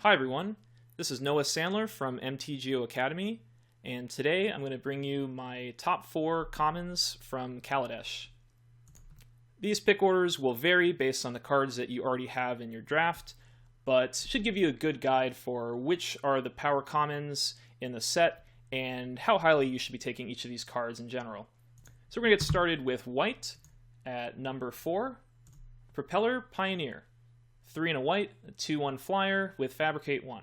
Hi everyone, this is Noah Sandler from Mtgo Academy, and today I'm going to bring you my top 4 commons from Kaladesh. These pick orders will vary based on the cards that you already have in your draft, but should give you a good guide for which are the power commons in the set and how highly you should be taking each of these cards in general. So we're going to get started with white at number 4, Propeller Pioneer. 3 and a white, a 2/1 flyer with Fabricate 1.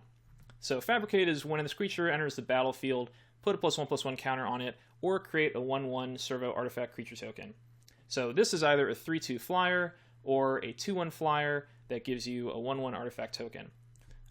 So Fabricate is when this creature enters the battlefield, put a +1/+1 counter on it, or create a 1/1 servo artifact creature token. So this is either a 3/2 flyer or a 2/1 flyer that gives you a 1/1 artifact token.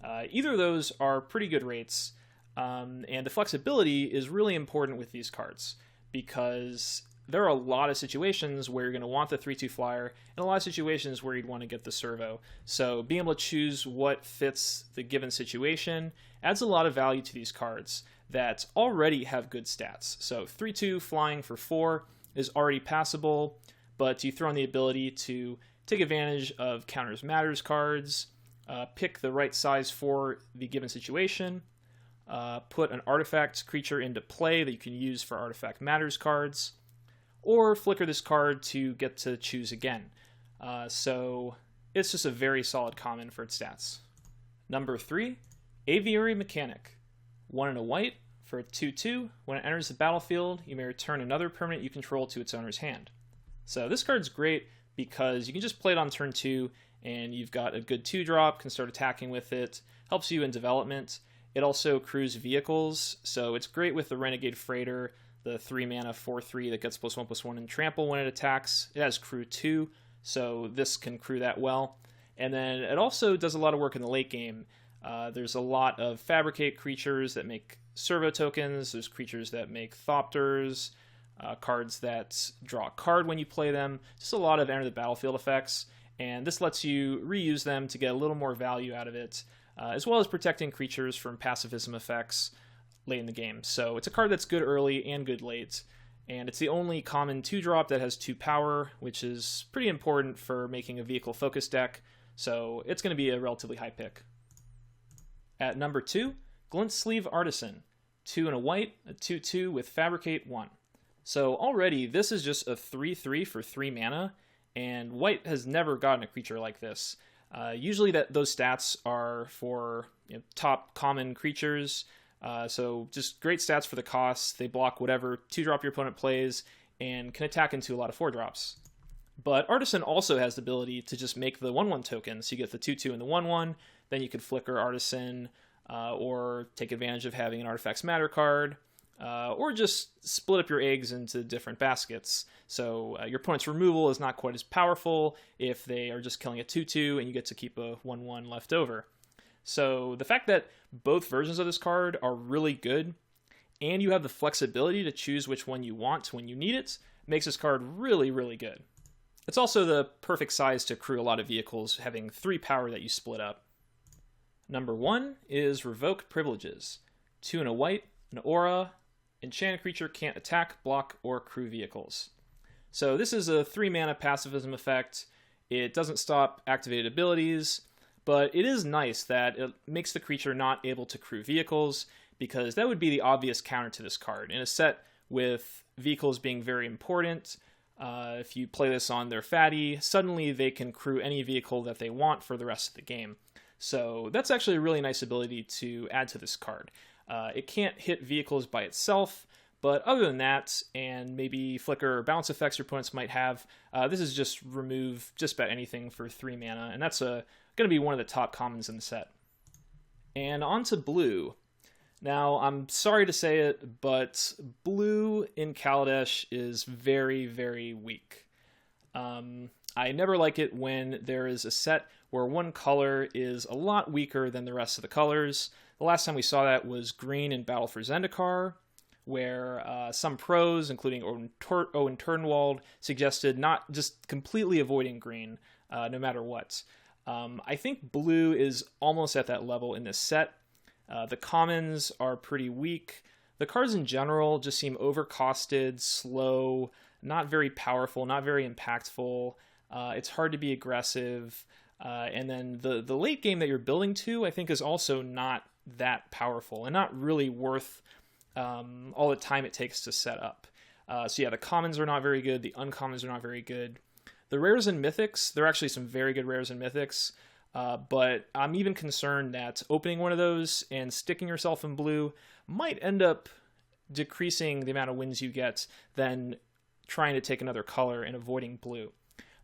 Either of those are pretty good rates, and the flexibility is really important with these cards because there are a lot of situations where you're going to want the 3/2 flyer, and a lot of situations where you'd want to get the servo. So being able to choose what fits the given situation adds a lot of value to these cards that already have good stats. So 3/2 flying for 4 is already passable, but you throw in the ability to take advantage of Counters Matters cards, pick the right size for the given situation, put an artifact creature into play that you can use for Artifact Matters cards, or flicker this card to get to choose again. So it's just a very solid common for its stats. Number 3, Aviary Mechanic. 1 and a white for a 2/2. When it enters the battlefield, you may return another permanent you control to its owner's hand. So this card's great because you can just play it on turn 2 and you've got a good 2-drop, can start attacking with it, helps you in development. It also crews vehicles, so it's great with the Renegade Freighter, the 3 mana 4/3 that gets +1/+1 and trample when it attacks. It has crew 2, so this can crew that well. And then it also does a lot of work in the late game. There's a lot of Fabricate creatures that make servo tokens. There's creatures that make Thopters, cards that draw a card when you play them. Just a lot of enter the battlefield effects, and this lets you reuse them to get a little more value out of it, as well as protecting creatures from pacifism effects late in the game. So it's a card that's good early and good late, and it's the only common 2-drop that has 2 power, which is pretty important for making a vehicle focus deck, so it's going to be a relatively high pick. At number 2, Glint Sleeve Artisan. 2 and a white, a 2/2 with Fabricate 1. So already this is just a 3/3 for 3 mana, and white has never gotten a creature like this. Usually those stats are for top common creatures, so just great stats for the cost. They block whatever 2-drop your opponent plays and can attack into a lot of 4-drops. But Artisan also has the ability to just make the 1/1 token, so you get the 2/2 and the 1/1, then you could flicker Artisan, or take advantage of having an Artifacts Matter card, or just split up your eggs into different baskets. So your opponent's removal is not quite as powerful if they are just killing a 2/2 and you get to keep a 1/1 left over. So the fact that both versions of this card are really good, and you have the flexibility to choose which one you want when you need it, makes this card really, really good. It's also the perfect size to crew a lot of vehicles, having 3 power that you split up. Number 1 is Revoke Privileges. 2 and a white, an aura, enchanted creature can't attack, block, or crew vehicles. So this is a 3 mana pacifism effect. It doesn't stop activated abilities, but it is nice that it makes the creature not able to crew vehicles, because that would be the obvious counter to this card. In a set with vehicles being very important, if you play this on their fatty, suddenly they can crew any vehicle that they want for the rest of the game. So that's actually a really nice ability to add to this card. It can't hit vehicles by itself, but other than that, and maybe flicker or bounce effects your opponents might have, this is just remove just about anything for 3 mana, and that's going to be one of the top commons in the set. And on to blue. Now, I'm sorry to say it, but blue in Kaladesh is very, very weak. I never like it when there is a set where one color is a lot weaker than the rest of the colors. The last time we saw that was green in Battle for Zendikar, where some pros, including Owen Turnwald, suggested not just completely avoiding green, no matter what. I think blue is almost at that level in this set. The commons are pretty weak. The cards in general just seem overcosted, slow, not very powerful, not very impactful. It's hard to be aggressive. And then the late game that you're building to, I think, is also not that powerful and not really worth all the time it takes to set up. So yeah, the commons are not very good. The uncommons are not very good. The rares and mythics, there are actually some very good rares and mythics, but I'm even concerned that opening one of those and sticking yourself in blue might end up decreasing the amount of wins you get than trying to take another color and avoiding blue.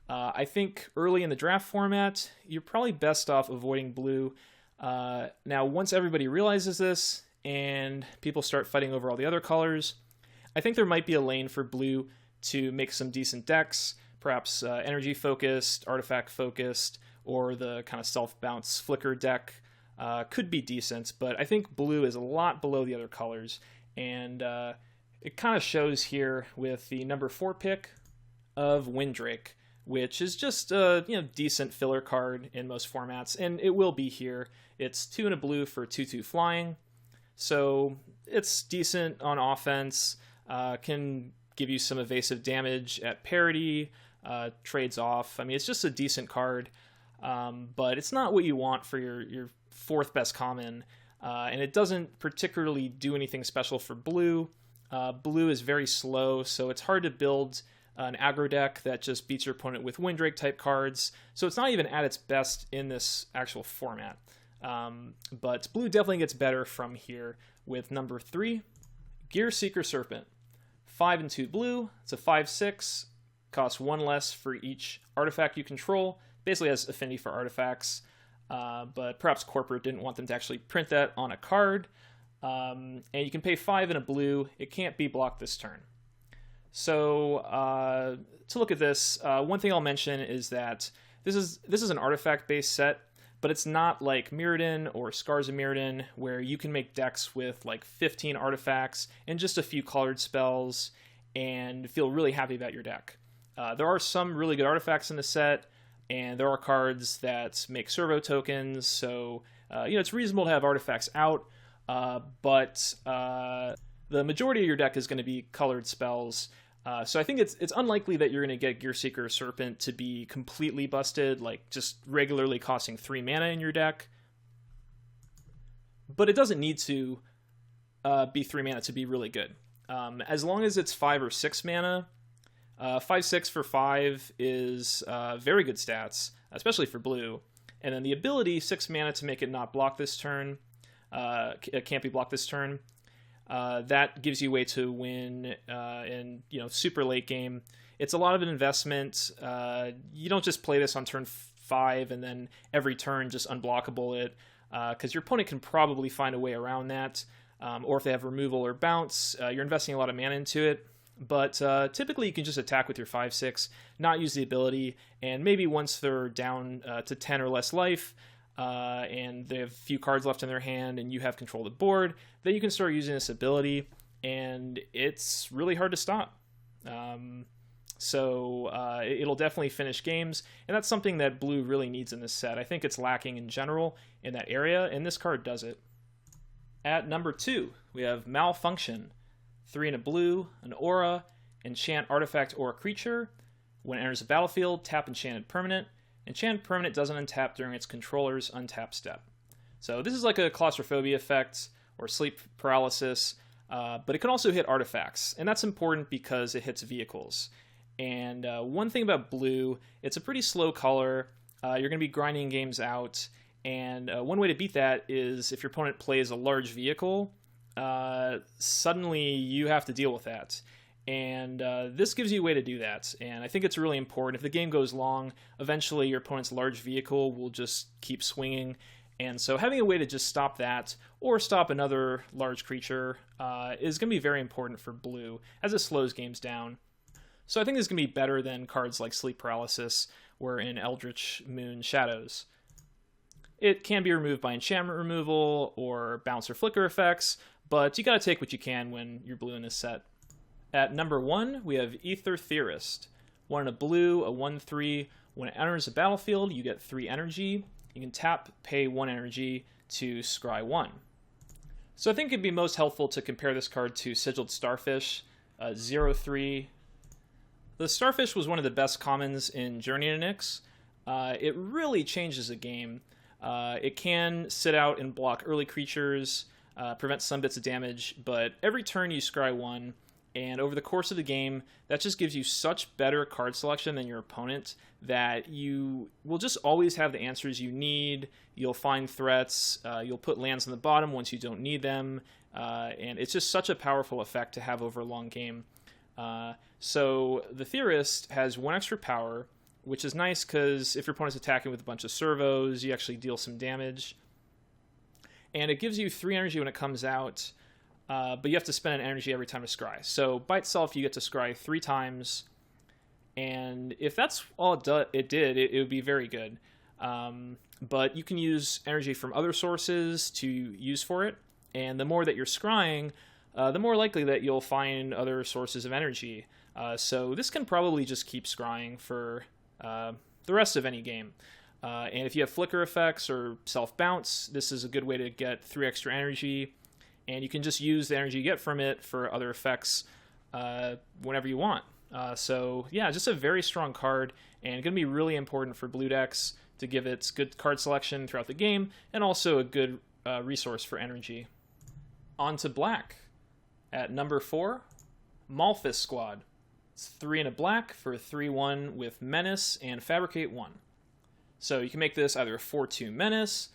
I think early in the draft format, you're probably best off avoiding blue. Now, once everybody realizes this and people start fighting over all the other colors, I think there might be a lane for blue to make some decent decks, perhaps energy focused, artifact focused, or the kind of self-bounce flicker deck could be decent, but I think blue is a lot below the other colors, and it kind of shows here with the number 4 pick of Windrake, which is just a decent filler card in most formats, and it will be here. It's 2 and a blue for 2/2 flying, so it's decent on offense, can give you some evasive damage at parity, trades off. I mean, it's just a decent card, but it's not what you want for your 4th best common, and it doesn't particularly do anything special for blue. Blue is very slow, so it's hard to build an aggro deck that just beats your opponent with Windrake type cards, so it's not even at its best in this actual format. But blue definitely gets better from here with number 3, Gearseeker Serpent. 5 and 2 blue, it's a 5/6, costs 1 less for each artifact you control, basically has affinity for artifacts, but perhaps corporate didn't want them to actually print that on a card. And you can pay 5 and a blue, it can't be blocked this turn. So to look at this, one thing I'll mention is that this is an artifact-based set, but it's not like Mirrodin or Scars of Mirrodin, where you can make decks with like 15 artifacts and just a few colored spells and feel really happy about your deck. There are some really good artifacts in the set, and there are cards that make servo tokens, so it's reasonable to have artifacts out, but the majority of your deck is going to be colored spells. So I think it's unlikely that you're going to get Gearseeker Serpent to be completely busted, like just regularly costing 3 mana in your deck. But it doesn't need to be 3 mana to be really good. As long as it's 5 or 6 mana, 5/6 for 5 is very good stats, especially for blue. And then the ability, 6 mana to make it not block this turn, it can't be blocked this turn. That gives you a way to win in super late game. It's a lot of an investment. You don't just play this on turn 5 and then every turn just unblockable it, because your opponent can probably find a way around that. Or if they have removal or bounce, you're investing a lot of mana into it. But typically you can just attack with your 5/6, not use the ability, and maybe once they're down to 10 or less life, and they have a few cards left in their hand and you have control of the board, then you can start using this ability, and it's really hard to stop. So it'll definitely finish games, and that's something that blue really needs in this set. I think it's lacking in general in that area, and this card does it. At number 2, we have Malfunction. 3 and a blue, an aura, enchant artifact or creature. When it enters the battlefield, tap enchanted permanent. Enchanted permanent doesn't untap during its controller's untap step. So this is like a claustrophobia effect or sleep paralysis, but it can also hit artifacts, and that's important because it hits vehicles. And one thing about blue, it's a pretty slow color. You're going to be grinding games out, and one way to beat that is if your opponent plays a large vehicle, suddenly you have to deal with that. And this gives you a way to do that, and I think it's really important. If the game goes long, eventually your opponent's large vehicle will just keep swinging, and so having a way to just stop that, or stop another large creature, is going to be very important for blue, as it slows games down. So I think this is going to be better than cards like Sleep Paralysis or in Eldritch Moon Shadows. It can be removed by enchantment removal or bounce or flicker effects, but you got to take what you can when you're blue in this set. At number 1, we have Ether Theorist. 1 and a blue, a 1/3. When it enters the battlefield, you get 3 energy. You can tap, pay 1 energy to scry 1. So I think it'd be most helpful to compare this card to Sigiled Starfish, 0/3. The Starfish was one of the best commons in Journey to Nyx, it really changes the game. It can sit out and block early creatures, prevent some bits of damage, but every turn you scry one, and over the course of the game, that just gives you such better card selection than your opponent that you will just always have the answers you need. You'll find threats, you'll put lands on the bottom once you don't need them, and it's just such a powerful effect to have over a long game. So the Theorist has one extra power, which is nice because if your opponent's attacking with a bunch of servos, you actually deal some damage. And it gives you 3 energy when it comes out, but you have to spend an energy every time to scry. So by itself, you get to scry 3 times, and if that's all it did, it would be very good. But you can use energy from other sources to use for it, and the more that you're scrying, the more likely that you'll find other sources of energy. So this can probably just keep scrying for the rest of any game. And if you have flicker effects or self-bounce, this is a good way to get 3 extra energy, and you can just use the energy you get from it for other effects whenever you want. So yeah, just a very strong card, and going to be really important for blue decks to give its good card selection throughout the game, and also a good resource for energy. On to black. At number 4, Malphus Squad. It's 3 and a black for 3/1 with Menace and Fabricate 1. So you can make this either a 4/2 Menace,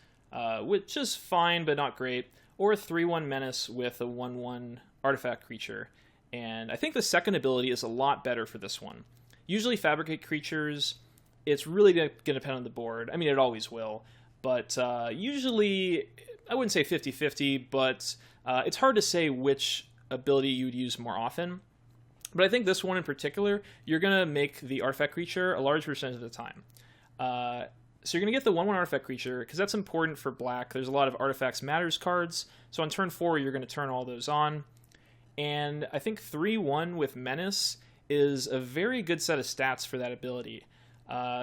which is fine but not great, or a 3/1 Menace with a 1/1 artifact creature. And I think the second ability is a lot better for this one. Usually Fabricate creatures, it's really going to depend on the board. I mean, it always will. But usually, I wouldn't say 50-50, but it's hard to say which ability you would use more often. But I think this one in particular, you're going to make the artifact creature a large percentage of the time. So you're going to get the 1/1 artifact creature, because that's important for black. There's a lot of Artifacts Matters cards, so on turn 4 you're going to turn all those on. And I think 3/1 with Menace is a very good set of stats for that ability.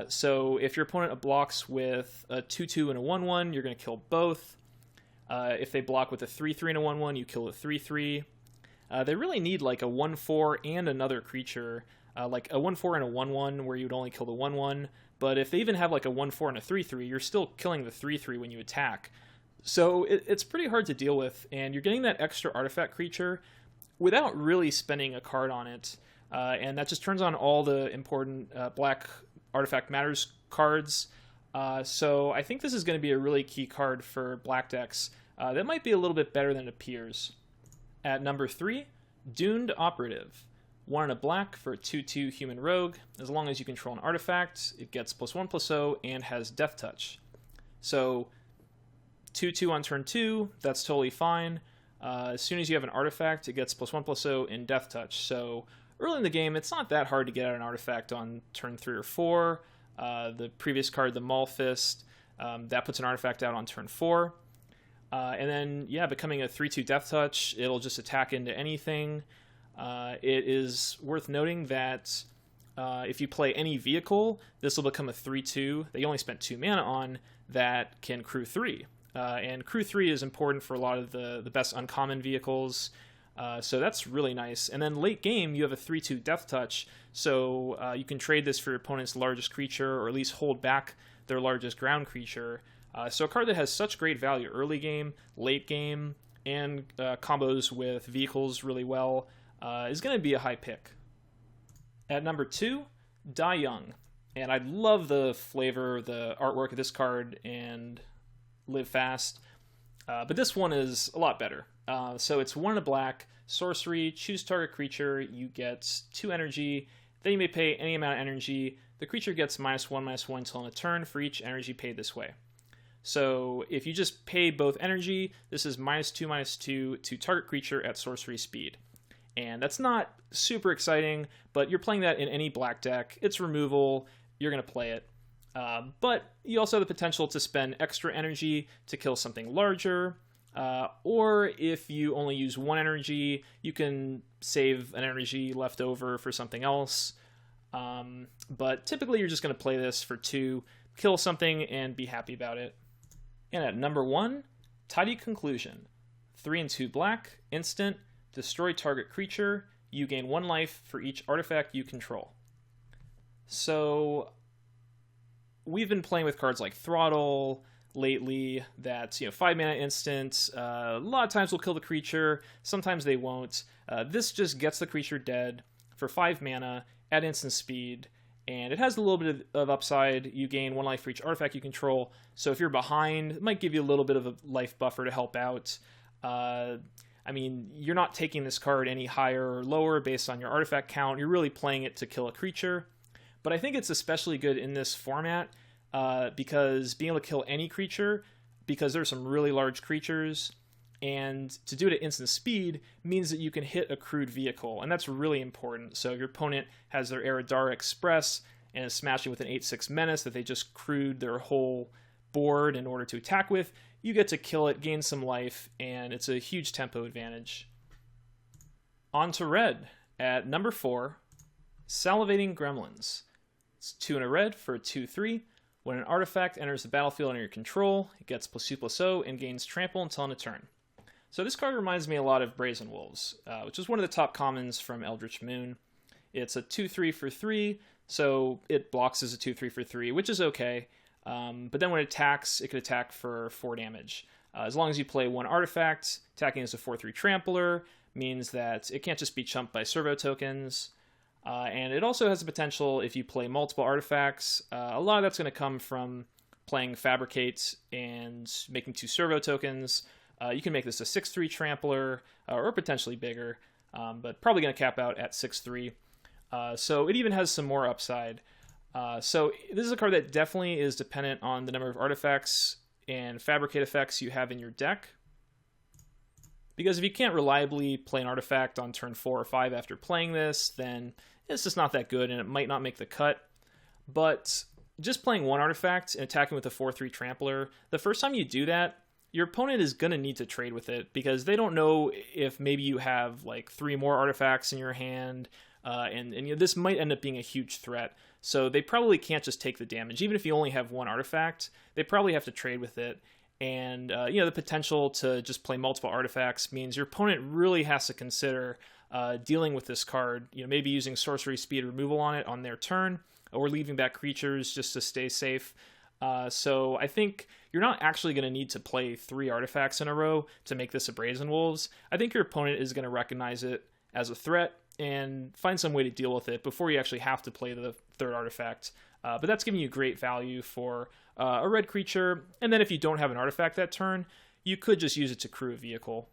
So if your opponent blocks with a 2/2 and a 1/1, you're going to kill both. If they block with a 3/3 and a 1/1, you kill a 3/3. They really need like a 1/4 and another creature, like a 1/4 and a 1/1 where you would only kill the 1/1. But if they even have like a 1/4 and a 3/3, you're still killing the 3/3 when you attack. So it's pretty hard to deal with, and you're getting that extra artifact creature without really spending a card on it. And that just turns on all the important black Artifact Matters cards. So I think this is going to be a really key card for black decks. That might be a little bit better than it appears. At number 3, Duned Operative. 1 and a black for a 2/2 human rogue. As long as you control an artifact, it gets +1/+0 and has Death Touch. So 2/2 on turn 2, that's totally fine. As soon as you have an artifact, it gets +1/+0 and Death Touch. So early in the game, it's not that hard to get out an artifact on turn 3 or 4. The previous card, the Malphus, that puts an artifact out on turn 4. And then, yeah, becoming a 3/2 Death Touch, it'll just attack into anything. It is worth noting that if you play any vehicle, this will become a 3/2 that you only spent 2 mana on that can crew 3. And crew 3 is important for a lot of the best uncommon vehicles. So that's really nice. And then late game, you have a 3/2 Death Touch, so you can trade this for your opponent's largest creature, or at least hold back their largest ground creature. So a card that has such great value early game, late game, and combos with vehicles really well is going to be a high pick. At number 2, Die Young. And I love the flavor, the artwork of this card, and Live Fast. But this one is a lot better. So it's 1 and a black, sorcery, choose target creature, you get 2 energy, then you may pay any amount of energy. The creature gets -1/-1 until end of turn for each energy paid this way. So if you just pay both energy, this is -2/-2 to target creature at sorcery speed. And that's not super exciting, but you're playing that in any black deck. It's removal, you're going to play it. But you also have the potential to spend extra energy to kill something larger, or if you only use 1 energy, you can save an energy left over for something else. But typically you're just going to play this for 2, kill something, and be happy about it. And at number 1, Tidy Conclusion. 3 and 2 black, instant, destroy target creature, you gain 1 life for each artifact you control. So we've been playing with cards like Throttle lately that's 5 mana instant. A lot of times will kill the creature, sometimes they won't. This just gets the creature dead for 5 mana at instant speed, and it has a little bit of upside. You gain 1 life for each artifact you control, so if you're behind, it might give you a little bit of a life buffer to help out. I mean, you're not taking this card any higher or lower based on your artifact count. You're really playing it to kill a creature. But I think it's especially good in this format because being able to kill any creature, because there's some really large creatures, and to do it at instant speed means that you can hit a crewed vehicle, and that's really important. So if your opponent has their Eridara Express and is smashing with an 8/6 Menace that they just crewed their whole board in order to attack with, you get to kill it, gain some life, and it's a huge tempo advantage. On to red. At number 4, Salivating Gremlins. It's 2 and a red for a 2/3. When an artifact enters the battlefield under your control, it gets +2/+0 and gains trample until end of turn. So this card reminds me a lot of Brazen Wolves, which is one of the top commons from Eldritch Moon. It's a 2/3 for 3, so it blocks as a 2/3 for 3, which is okay. But then when it attacks, it could attack for 4 damage. As long as you play 1 artifact, attacking as a 4/3 Trampler means that it can't just be chumped by servo tokens. And it also has the potential, if you play multiple artifacts, a lot of that's going to come from playing Fabricate and making 2 servo tokens. You can make this a 6/3 Trampler, or potentially bigger, but probably going to cap out at 6/3. So it even has some more upside. So this is a card that definitely is dependent on the number of artifacts and Fabricate effects you have in your deck. Because if you can't reliably play an artifact on turn 4 or 5 after playing this, then it's just not that good and it might not make the cut. But just playing 1 artifact and attacking with a 4/3 Trampler, the first time you do that, your opponent is going to need to trade with it because they don't know if maybe you have like 3 more artifacts in your hand, and this might end up being a huge threat. So they probably can't just take the damage. Even if you only have 1 artifact, they probably have to trade with it. And the potential to just play multiple artifacts means your opponent really has to consider dealing with this card. Maybe using sorcery speed removal on it on their turn, or leaving back creatures just to stay safe. So I think you're not actually going to need to play 3 artifacts in a row to make this a Brazen Wolves. I think your opponent is going to recognize it as a threat and find some way to deal with it before you actually have to play the 3rd artifact. But that's giving you great value for a red creature. And then if you don't have an artifact that turn, you could just use it to crew a vehicle.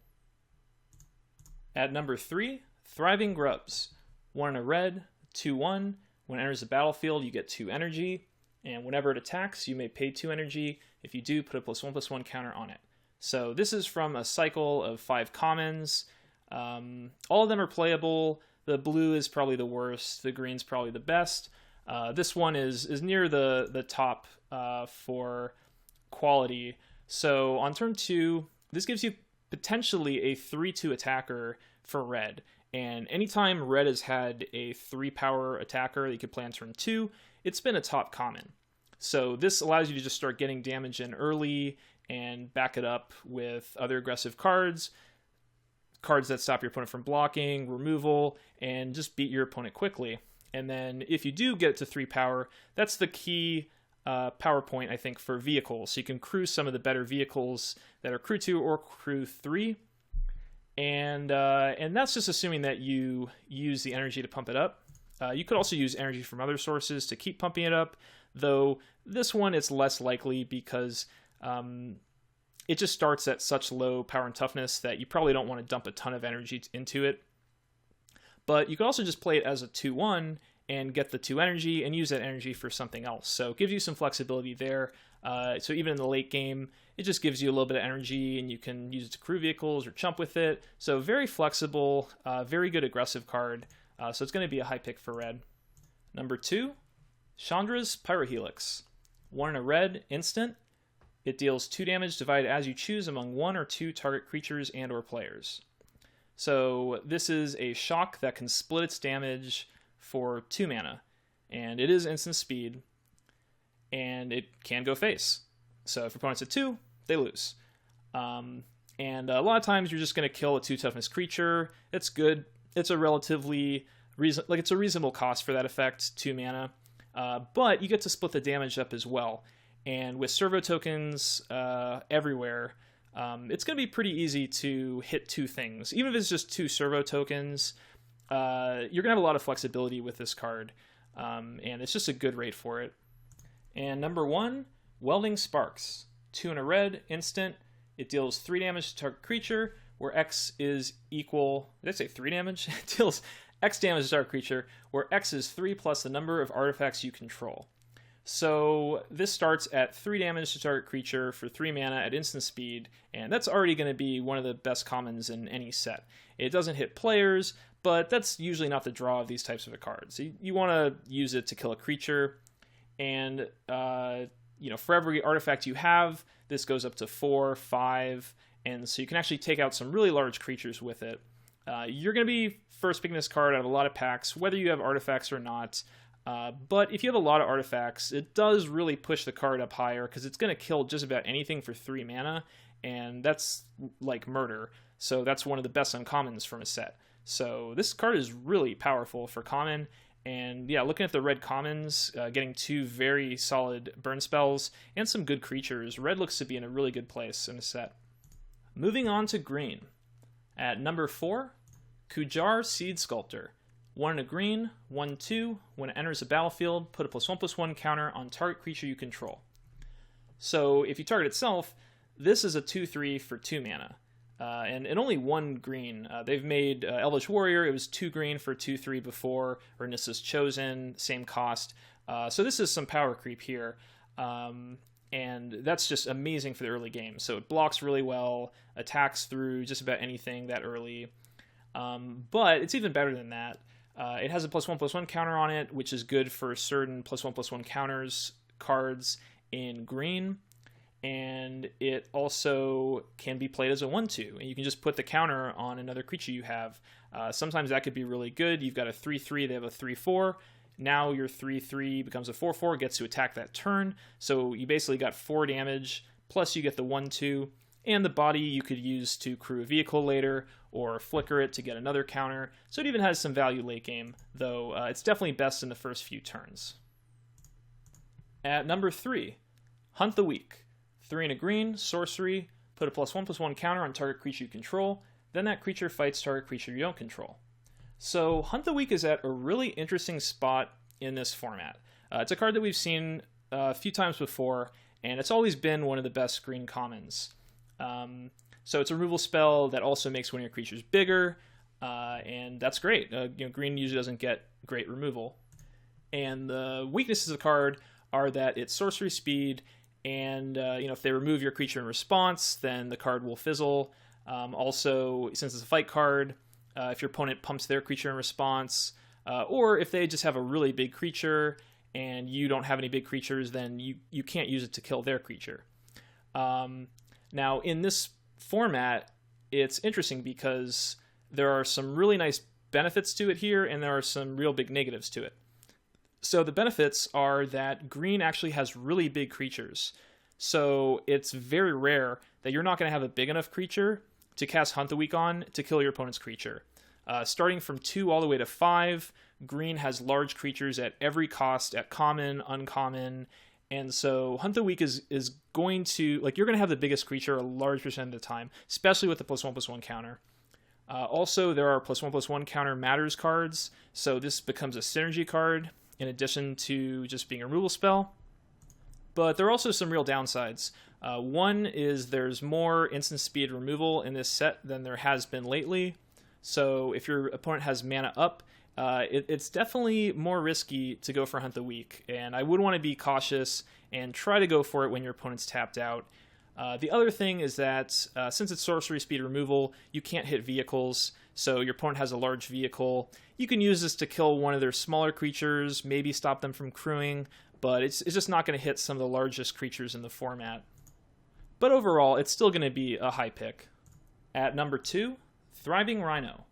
At number 3, Thriving Grubs. 1 and a red, 2/1. When it enters the battlefield, you get 2 energy. And whenever it attacks, you may pay 2 energy. If you do, put a +1/+1 counter on it. So this is from a cycle of 5 commons. All of them are playable. The blue is probably the worst. The green's probably the best. This one is near the top for quality. So on turn 2, this gives you potentially a 3/2 attacker for red. And anytime red has had a 3-power attacker that you could play on turn 2, it's been a top common. So this allows you to just start getting damage in early and back it up with other aggressive cards that stop your opponent from blocking, removal, and just beat your opponent quickly. And then if you do get it to 3 power, that's the key power point, I think, for vehicles. So you can crew some of the better vehicles that are crew 2 or crew 3. And that's just assuming that you use the energy to pump it up. You could also use energy from other sources to keep pumping it up, though this one it's less likely because it just starts at such low power and toughness that you probably don't want to dump a ton of energy into it. But you could also just play it as a 2/1 and get the 2 energy and use that energy for something else. So it gives you some flexibility there. So even in the late game, it just gives you a little bit of energy and you can use it to crew vehicles or chump with it. So very flexible, very good aggressive card. So it's going to be a high pick for red. Number 2, Chandra's Pyrohelix. 1 and a red, instant. It deals 2 damage divided as you choose among 1 or 2 target creatures and or players. So this is a shock that can split its damage for 2 mana. And it is instant speed. And it can go face. So if your opponent's at 2, they lose. And a lot of times you're just going to kill a 2 toughness creature. It's good. It's a relatively it's a reasonable cost for that effect, 2 mana. but you get to split the damage up as well. And with servo tokens everywhere, it's going to be pretty easy to hit two things. Even if it's just two servo tokens, you're going to have a lot of flexibility with this card, and it's just a good rate for it. And number 1, Welding Sparks. 2 and a red, instant. It deals 3 damage to target creature, where X is equal... Did I say 3 damage? It deals X damage to target creature, where X is 3 plus the number of artifacts you control. So this starts at 3 damage to target creature for 3 mana at instant speed, and that's already going to be one of the best commons in any set. It doesn't hit players, but that's usually not the draw of these types of cards. You want to use it to kill a creature, and for every artifact you have, this goes up to 4, 5, and so you can actually take out some really large creatures with it. You're going to be first picking this card out of a lot of packs, whether you have artifacts or not. But if you have a lot of artifacts, it does really push the card up higher because it's going to kill just about anything for 3 mana, and that's like murder. So that's one of the best uncommons from a set. So this card is really powerful for common. And yeah, looking at the red commons, getting 2 very solid burn spells and some good creatures, red looks to be in a really good place in the set. Moving on to green. At number 4, Kujar Seed Sculptor. 1 and a green, 1/2. When it enters the battlefield, put a +1/+1 counter on target creature you control. So if you target itself, this is a 2/3 for 2 mana. And only 1 green. They've made Elvish Warrior, it was 2 green for 2/3 before, or Nissa's Chosen, same cost. So this is some power creep here. And that's just amazing for the early game. So it blocks really well, attacks through just about anything that early. But it's even better than that. It has a +1/+1 counter on it, which is good for certain +1/+1 counters cards in green. And it also can be played as a 1/2, and you can just put the counter on another creature you have. Sometimes that could be really good. You've got a 3/3, they have a 3/4. Now your 3/3 becomes a 4/4, gets to attack that turn. So you basically got 4 damage, plus you get the 1/2, and the body you could use to crew a vehicle later, or flicker it to get another counter. So it even has some value late game, though it's definitely best in the first few turns. At number 3, Hunt the Weak. 3 and a green, sorcery, put a +1/+1 counter on target creature you control, then that creature fights target creature you don't control. So Hunt the Weak is at a really interesting spot in this format. It's a card that we've seen a few times before, and it's always been one of the best green commons. So it's a removal spell that also makes one of your creatures bigger, and that's great. Green usually doesn't get great removal. And the weaknesses of the card are that it's sorcery speed, and if they remove your creature in response, then the card will fizzle. Also, since it's a fight card, if your opponent pumps their creature in response, or if they just have a really big creature and you don't have any big creatures, then you can't use it to kill their creature. Now, in this format, it's interesting because there are some really nice benefits to it here, and there are some real big negatives to it. So the benefits are that green actually has really big creatures. So it's very rare that you're not going to have a big enough creature to cast Hunt the Weak on to kill your opponent's creature. Starting from 2 all the way to 5, green has large creatures at every cost, at common, uncommon, and so Hunt the Weak is going to, you're going to have the biggest creature a large percent of the time, especially with the +1/+1 counter. Also, there are +1/+1 counter matters cards, so this becomes a synergy card in addition to just being a removal spell. But there are also some real downsides. One is there's more instant speed removal in this set than there has been lately. So if your opponent has mana up, it's definitely more risky to go for Hunt the Weak. And I would want to be cautious and try to go for it when your opponent's tapped out. The other thing is that since it's sorcery speed removal, you can't hit vehicles. So your opponent has a large vehicle. You can use this to kill one of their smaller creatures, maybe stop them from crewing, but it's just not going to hit some of the largest creatures in the format. But overall, it's still going to be a high pick. At number 2, Thriving Rhino.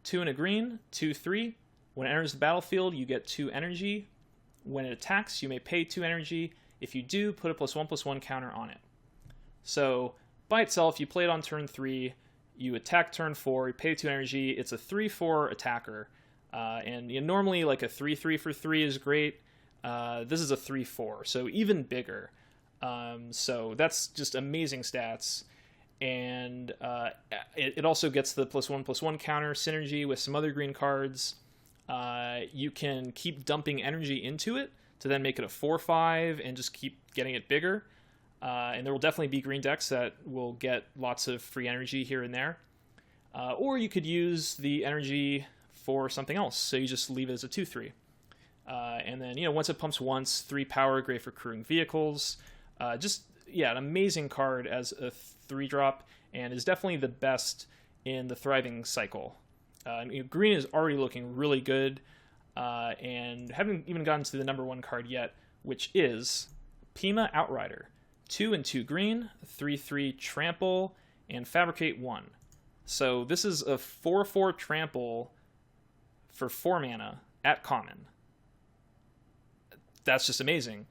2 and a green, 2/3. When it enters the battlefield, you get 2 energy. When it attacks, you may pay 2 energy. If you do, put a +1/+1 counter on it. So by itself, you play it on turn 3, you attack turn 4, you pay 2 energy. It's a 3/4 attacker. And normally a 3/3 for 3 is great. This is a 3/4, so even bigger. So that's just amazing stats. And it also gets the +1/+1 counter synergy with some other green cards. You can keep dumping energy into it to then make it a 4/5 and just keep getting it bigger. And there will definitely be green decks that will get lots of free energy here and there. Or you could use the energy for something else, so you just leave it as a 2/3. And then, once it pumps once, 3 power, great for crewing vehicles. An amazing card as a 3-drop, and is definitely the best in the Thriving cycle. Green is already looking really good, and haven't even gotten to the number 1 card yet, which is Pima Outrider. 2 and 2 green, 3/3 trample, and fabricate 1. So this is a 4/4 trample for 4 mana at common. That's just amazing.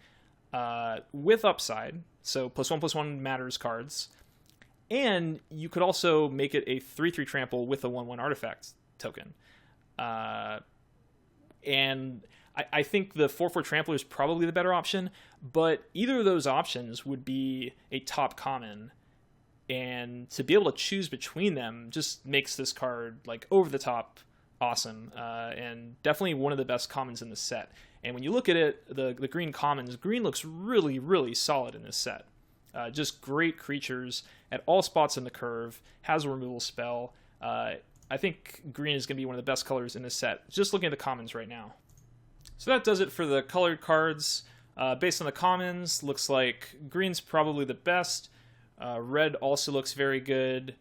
With upside, so +1/+1 matters cards. And you could also make it a 3/3 trample with a 1/1 artifact token. And I think the 4/4 trampler is probably the better option, but either of those options would be a top common. And to be able to choose between them just makes this card like over the top awesome, and definitely one of the best commons in the set. And when you look at it, the green commons, green looks really, really solid in this set. Just great creatures at all spots in the curve, has a removal spell. I think green is going to be one of the best colors in this set, just looking at the commons right now. So that does it for the colored cards. Based on the commons, looks like green's probably the best. Red also looks very good.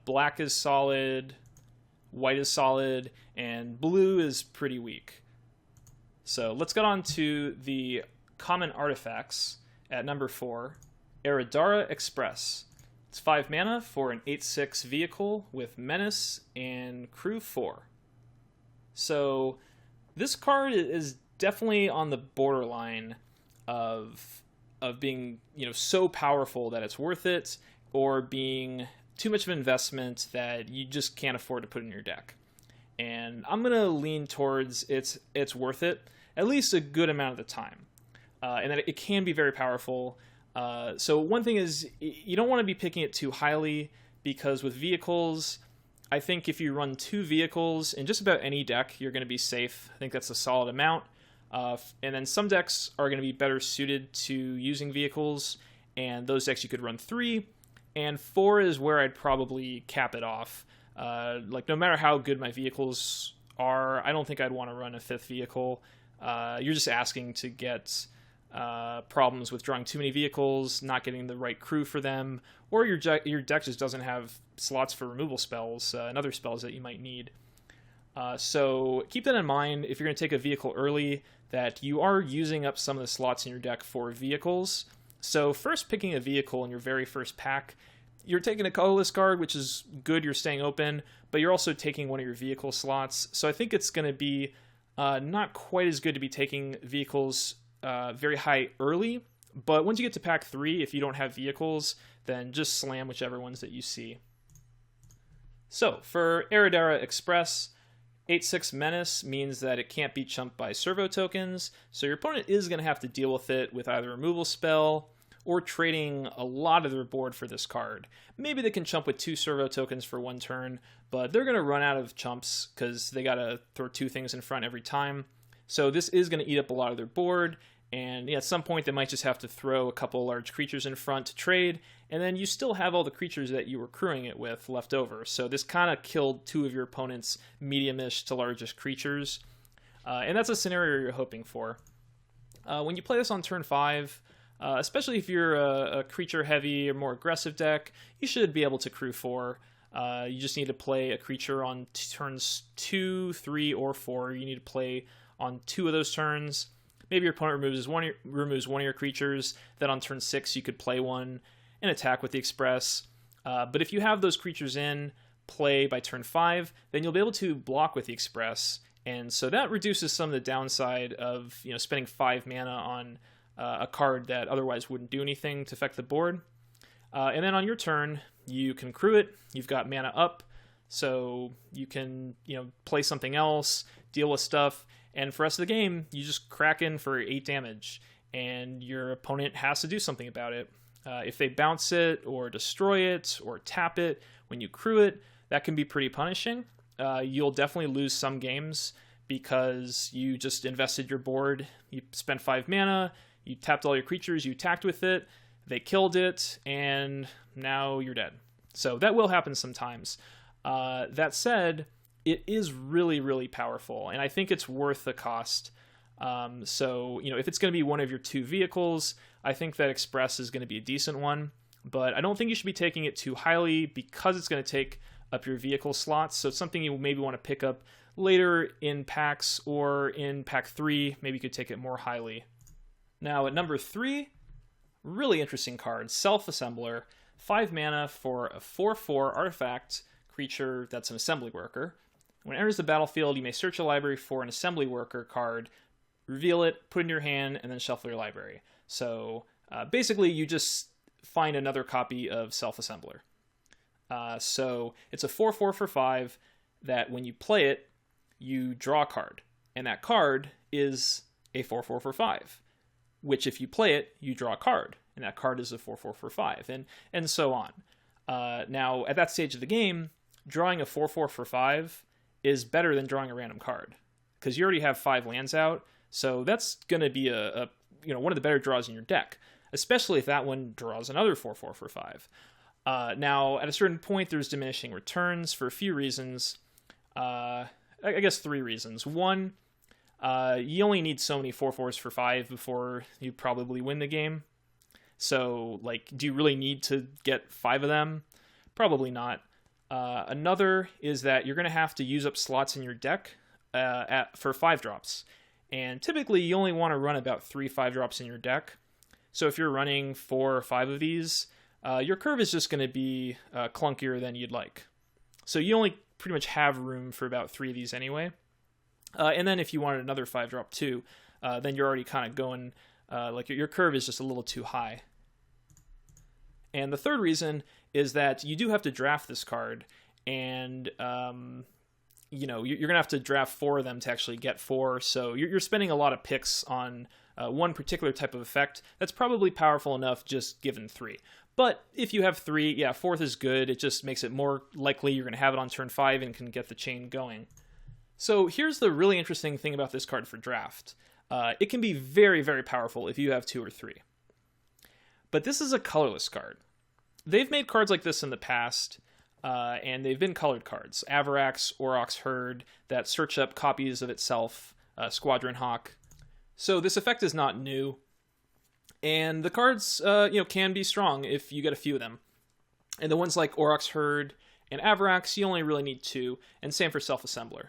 Black is solid. White is solid. And blue is pretty weak. So let's get on to the common artifacts at number 4. Eridara Express. It's 5 mana for an 8/6 vehicle with Menace and Crew 4. So this card is definitely on the borderline of being, so powerful that it's worth it, or being too much of an investment that you just can't afford to put in your deck. And I'm gonna lean towards it's worth it at least a good amount of the time, and that it can be very powerful. So one thing is, you don't want to be picking it too highly, because with vehicles, I think if you run 2 vehicles in just about any deck, you're going to be safe. I think that's a solid amount. And then some decks are going to be better suited to using vehicles, and those decks you could run 3, and 4 is where I'd probably cap it off. No matter how good my vehicles are, I don't think I'd want to run a 5th vehicle. You're just asking to get problems with drawing too many vehicles, not getting the right crew for them, or your deck just doesn't have slots for removal spells and other spells that you might need. So keep that in mind if you're going to take a vehicle early, that you are using up some of the slots in your deck for vehicles. So first, picking a vehicle in your very first pack, you're taking a colorless card, which is good, you're staying open, but you're also taking one of your vehicle slots. So I think it's going to be not quite as good to be taking vehicles very high early, but once you get to pack 3, if you don't have vehicles, then just slam whichever ones that you see. So for Eridara Express, 8/6 Menace means that it can't be chumped by servo tokens, so your opponent is going to have to deal with it with either a removal spell or trading a lot of their board for this card. Maybe they can chump with 2 servo tokens for 1 turn, but they're going to run out of chumps because they got to throw 2 things in front every time. So this is going to eat up a lot of their board, and at some point they might just have to throw a couple large creatures in front to trade, and then you still have all the creatures that you were crewing it with left over. So this kind of killed 2 of your opponent's medium-ish to largest creatures, and that's a scenario you're hoping for. When you play this on turn 5, especially if you're a creature-heavy or more aggressive deck, you should be able to crew 4. You just need to play a creature on turns 2, 3, or 4. You need to play on 2 of those turns. Maybe your opponent removes one of your creatures, then on turn 6 you could play one and attack with the Express. But if you have those creatures in play by turn 5, then you'll be able to block with the Express. And so that reduces some of the downside of spending 5 mana on a card that otherwise wouldn't do anything to affect the board. And then on your turn, you can crew it. You've got mana up, so you can play something else, deal with stuff, And for the rest of the game, you just crack in for 8 damage, and your opponent has to do something about it. If they bounce it, or destroy it, or tap it when you crew it, that can be pretty punishing. You'll definitely lose some games because you just invested your board, you spent 5 mana, you tapped all your creatures, you attacked with it, they killed it, and now you're dead. So that will happen sometimes. That said, it is really, really powerful, and I think it's worth the cost. So, if it's going to be one of your 2 vehicles, I think that Express is going to be a decent one, but I don't think you should be taking it too highly because it's going to take up your vehicle slots. So it's something you maybe want to pick up later in packs, or in pack 3, maybe you could take it more highly. Now at number 3, really interesting card, Self-Assembler, 5 mana for a 4/4 artifact creature that's an assembly worker. When it enters the battlefield, you may search a library for an assembly worker card, reveal it, put it in your hand, and then shuffle your library. So basically you just find another copy of Self-Assembler. So it's a 4/4 for 5 that when you play it, you draw a card, and that card is a 4/4 for 5, which if you play it, you draw a card, and that card is a 4/4 for 5, and so on. Now, at that stage of the game, drawing a 4/4 for 5 is better than drawing a random card, because you already have 5 lands out, so that's going to be a one of the better draws in your deck, especially if that one draws another 4/4 for 5. Now, at a certain point, there's diminishing returns for a few reasons. I guess 3 reasons. One, you only need so many 4/4s for 5 before you probably win the game. So, do you really need to get 5 of them? Probably not. Another is that you're going to have to use up slots in your deck for 5-drops. And typically, you only want to run about 3 5-drops in your deck. So if you're running 4 or 5 of these, your curve is just going to be clunkier than you'd like. So you only pretty much have room for about 3 of these anyway. And then if you wanted another 5-drop too, then you're already kind of going, your curve is just a little too high. And the third reason is that you do have to draft this card, and you're going to have to draft 4 of them to actually get 4, so you're spending a lot of picks on one particular type of effect that's probably powerful enough just given 3. But if you have 3, yeah, 4th is good. It just makes it more likely you're going to have it on turn 5 and can get the chain going. So here's the really interesting thing about this card for draft. It can be very, very powerful if you have 2 or 3. But this is a colorless card. They've made cards like this in the past, and they've been colored cards. Avarax, Aurochs Herd, that search up copies of itself, Squadron Hawk. So this effect is not new. And the cards, can be strong if you get a few of them. And the ones like Aurochs Herd and Avarax, you only really need 2, and same for Self-Assembler.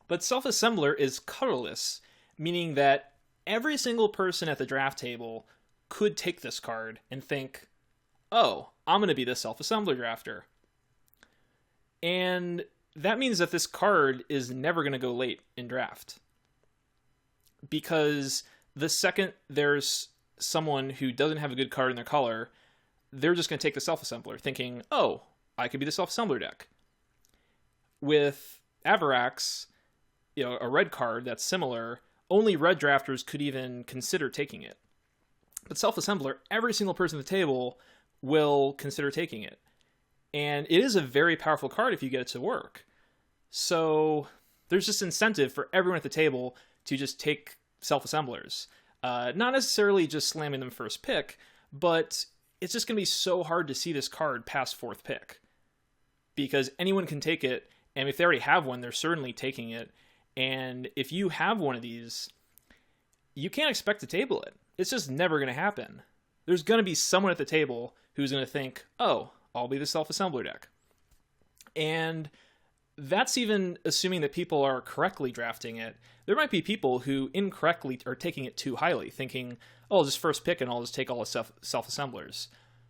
But Self-Assembler is colorless, meaning that every single person at the draft table could take this card and think, oh, I'm going to be the Self-Assembler drafter. And that means that this card is never going to go late in draft. Because the second there's someone who doesn't have a good card in their color, they're just going to take the Self-Assembler, thinking, oh, I could be the Self-Assembler deck. With Avarax, a red card that's similar, only red drafters could even consider taking it. But Self-Assembler, every single person at the table will consider taking it. And it is a very powerful card if you get it to work. So there's just incentive for everyone at the table to just take Self-Assemblers. Not necessarily just slamming them first pick, but it's just going to be so hard to see this card past 4th pick. Because anyone can take it, and if they already have one, they're certainly taking it. And if you have one of these, you can't expect to table it. It's just never going to happen. There's going to be someone at the table who's going to think, oh, I'll be the Self-Assembler deck. And that's even assuming that people are correctly drafting it. There might be people who incorrectly are taking it too highly, thinking, oh, I'll just first pick and I'll just take all the Self-Assemblers.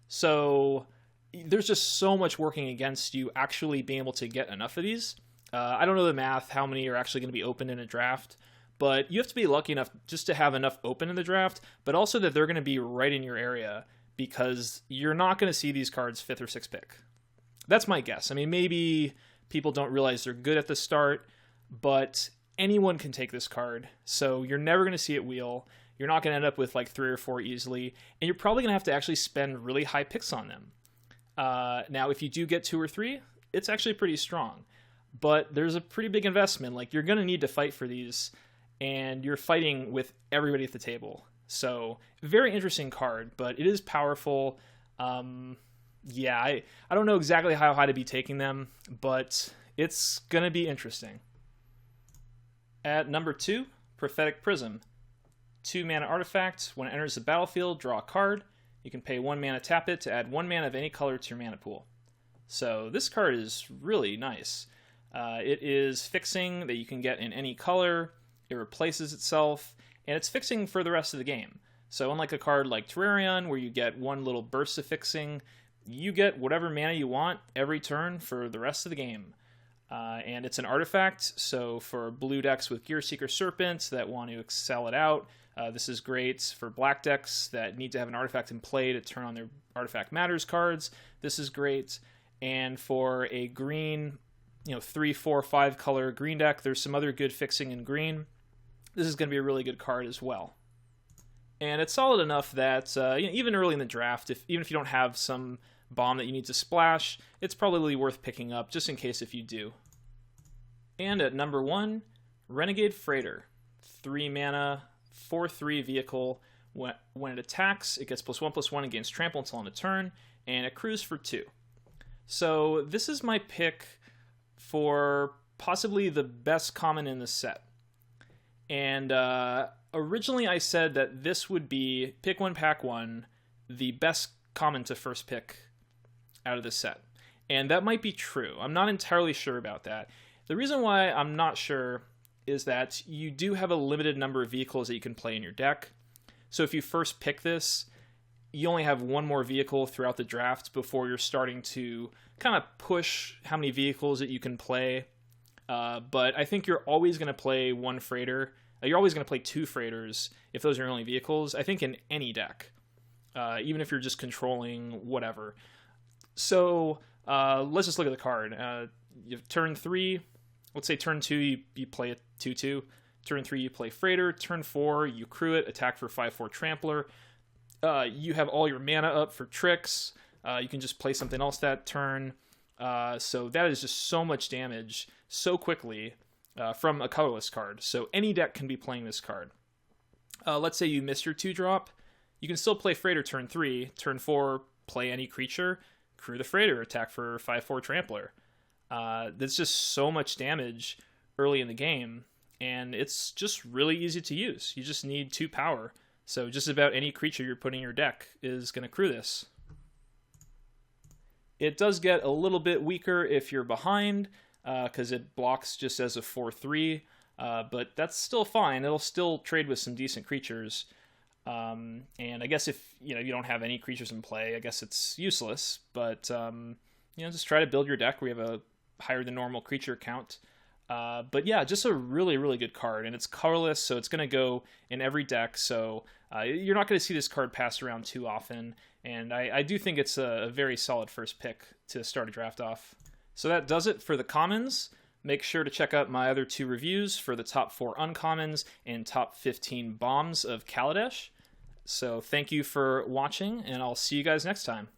So there's just so much working against you actually being able to get enough of these. I don't know the math, how many are actually going to be open in a draft, but you have to be lucky enough just to have enough open in the draft, but also that they're going to be right in your area, because you're not going to see these cards 5th or 6th pick. That's my guess. I mean, maybe people don't realize they're good at the start, but anyone can take this card, so you're never going to see it wheel. You're not going to end up with like 3 or 4 easily, and you're probably going to have to actually spend really high picks on them. Now, if you do get 2 or 3, it's actually pretty strong, but there's a pretty big investment. Like, you're going to need to fight for these, and you're fighting with everybody at the table. So, very interesting card, but it is powerful. Yeah, I don't know exactly how high to be taking them, but it's going to be interesting. At number 2, Prophetic Prism. 2 mana artifact. When it enters the battlefield, draw a card. You can pay 1 mana, tap it to add 1 mana of any color to your mana pool. So this card is really nice. It is fixing that you can get in any color. It replaces itself, and it's fixing for the rest of the game. So unlike a card like Terrarion, where you get one little burst of fixing, you get whatever mana you want every turn for the rest of the game. And it's an artifact, so for blue decks with Gearseeker Serpent that want to excel it out, this is great. For black decks that need to have an artifact in play to turn on their Artifact Matters cards, this is great. And for a green, 3, 4, 5 color green deck, there's some other good fixing in green. This is going to be a really good card as well. And it's solid enough that even early in the draft, even if you don't have some bomb that you need to splash, it's probably worth picking up just in case if you do. And at number 1, Renegade Freighter. 3 mana, 4/3 vehicle. When it attacks, it gets +1/+1 against trample until end of turn, and it accrues for 2. So this is my pick for possibly the best common in the set. And originally I said that this would be, pick 1, pack 1, the best common to first pick out of this set. And that might be true. I'm not entirely sure about that. The reason why I'm not sure is that you do have a limited number of vehicles that you can play in your deck. So if you first pick this, you only have 1 more vehicle throughout the draft before you're starting to kind of push how many vehicles that you can play. But I think you're always going to play 1 freighter. You're always going to play 2 freighters if those are your only vehicles, I think, in any deck. Even if you're just controlling whatever. So let's just look at the card. You have turn 3, let's say turn 2 you play a 2/2. Turn 3 you play freighter. Turn 4 you crew it, attack for 5/4 trampler. You have all your mana up for tricks. You can just play something else that turn. So that is just so much damage so quickly from a colorless card. So any deck can be playing this card. Let's say you missed your 2-drop. You can still play freighter turn 3. Turn 4, play any creature. Crew the freighter, attack for 5/4 trampler. That's just so much damage early in the game, and it's just really easy to use. You just need 2 power. So just about any creature you're putting in your deck is going to crew this. It does get a little bit weaker if you're behind, because it blocks just as a 4/3, but that's still fine. It'll still trade with some decent creatures. And I guess if you don't have any creatures in play, I guess it's useless. But just try to build your deck where you have a higher than normal creature count. But yeah, just a really, really good card, and it's colorless, so it's going to go in every deck. So you're not going to see this card passed around too often, and I do think it's a very solid first pick to start a draft off. So that does it for the commons. Make sure to check out my other 2 reviews for the top 4 uncommons and top 15 bombs of Kaladesh. So thank you for watching, and I'll see you guys next time.